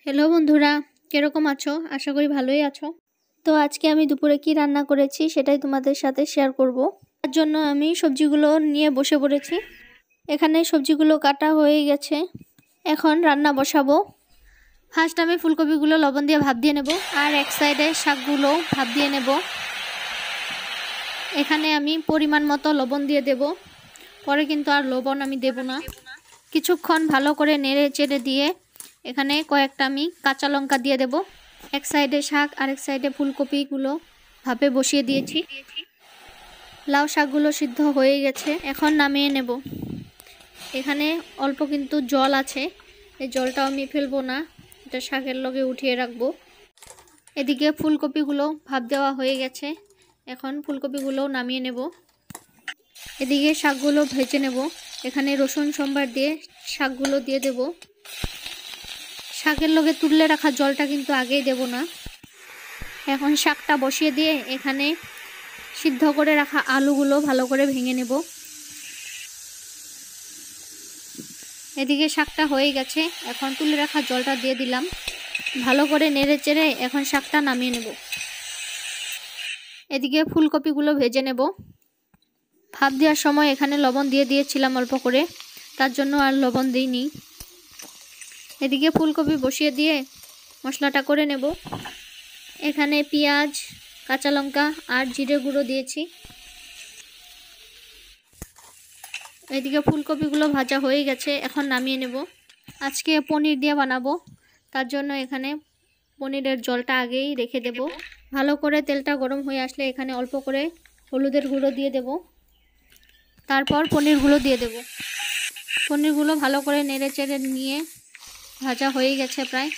Hello বন্ধুরা, কিরকম আছো? আশা করি ভালোই আছো। তো আজকে আমি দুপুরে কি রান্না করেছি সেটাই তোমাদের সাথে শেয়ার করব। তার জন্য আমি সবজিগুলো নিয়ে বসে পড়েছি। এখানে সবজিগুলো কাটা হয়ে গেছে, এখন রান্না বসাবো। ফার্স্ট আমি ফুলকপিগুলো লবণ দিয়ে ভাপ দিয়ে নেব, আর এক সাইডে শাকগুলো ভাপ দিয়ে নেব। এখানে আমি পরিমাণ মতো লবণ দিয়ে দেব, পরে কিন্তু আর লবণ আমি দেব না। কিছুক্ষণ ভালো করে নেড়ে চেড়ে দিয়ে এখানে কয়েকটা আমি কাঁচা লঙ্কা দিয়ে দেব। এক সাইডে শাক আর এক সাইডে ফুলকপিগুলো ভাপে বসিয়ে দিয়েছি। লাউ শাকগুলো সিদ্ধ হয়ে গেছে, এখন নামিয়ে নেব। এখানে অল্প কিন্তু জল আছে, এই জলটাও আমি ফেলবো না, এটা শাকের লগে উঠিয়ে রাখবো। এদিকে ফুলকপিগুলো ভাপ দেওয়া হয়ে গেছে, এখন ফুলকপিগুলো নামিয়ে নেব। এদিকে শাকগুলো ভেজে নেব। এখানে রসুন সম্বার দিয়ে শাকগুলো দিয়ে দেব। শাকের লগে তুলে রাখা জলটা কিন্তু আগেই দেব না। এখন শাকটা বসিয়ে দিয়ে এখানে সিদ্ধ করে রাখা আলুগুলো ভালো করে ভেঙে নেব। এদিকে শাকটা হয়ে গেছে, এখন তুলে রাখা জলটা দিয়ে দিলাম। ভালো করে নেড়ে চেড়ে এখন শাকটা নামিয়ে নেব। এদিকে ফুলকপিগুলো ভেজে নেব। ভাপ দেওয়ার সময় এখানে লবণ দিয়ে দিয়েছিলাম অল্প করে, তার জন্য আর লবণ দিইনি। এদিকে ফুলকপি বসিয়ে দিয়ে মশলাটা করে নেব। এখানে পেঁয়াজ, কাঁচা লঙ্কা আর জিরে গুঁড়ো দিয়েছি। এদিকে ফুলকপিগুলো ভাজা হয়ে গেছে, এখন নামিয়ে নেব। আজকে পনির দিয়ে বানাবো, তার জন্য এখানে পনিরের জলটা আগেই রেখে দেব। ভালো করে তেলটা গরম হয়ে আসলে এখানে অল্প করে হলুদের গুঁড়ো দিয়ে দেব, তারপর পনিরগুলো দিয়ে দেব। পনিরগুলো ভালো করে নেড়ে চেড়ে নিয়ে ভাজা হয়ে গেছে প্রায়,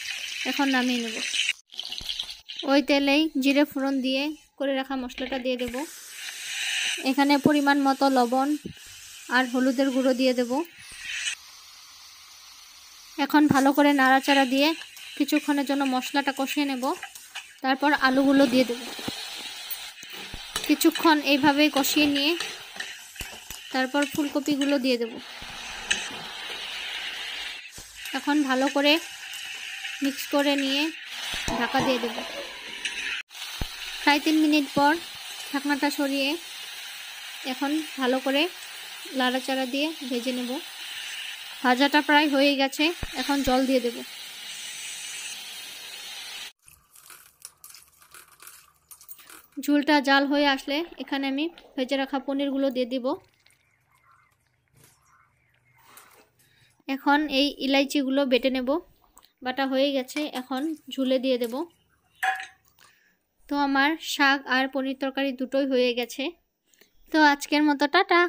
এখন নামিয়ে নেব। ওই তেলেই জিরে ফোড়ন দিয়ে করে রাখা মশলাটা দিয়ে দেব। এখানে পরিমাণ মতো লবণ আর হলুদের গুঁড়ো দিয়ে দেব। এখন ভালো করে নাড়াচাড়া দিয়ে কিছুক্ষণের জন্য মশলাটা কষিয়ে নেব, তারপর আলুগুলো দিয়ে দেব। কিছুক্ষণ এইভাবেই কষিয়ে নিয়ে তারপর ফুলকপিগুলো দিয়ে দেব। এখন ভালো করে মিক্স করে নিয়ে ঢাকা দিয়ে দেব। প্রায় 3 মিনিট পর ঢাকনাটা সরিয়ে এখন ভালো করে নাড়াচাড়া দিয়ে ভেজে নেব। ভাজাটা প্রায় হয়ে গেছে, এখন জল দিয়ে দেব। ঝোলটা জাল হয়ে আসলে এখানে আমি ভেজে রাখা পনিরগুলো দিয়ে দিব। এখন এই ইলাইচিগুলো বেটে নেব। বাটা হয়ে গেছে, এখন ঝুলে দিয়ে দেব। তো আমার শাক আর পনির তরকারি দুটোই হয়ে গেছে। তো আজকের মতো টাটা।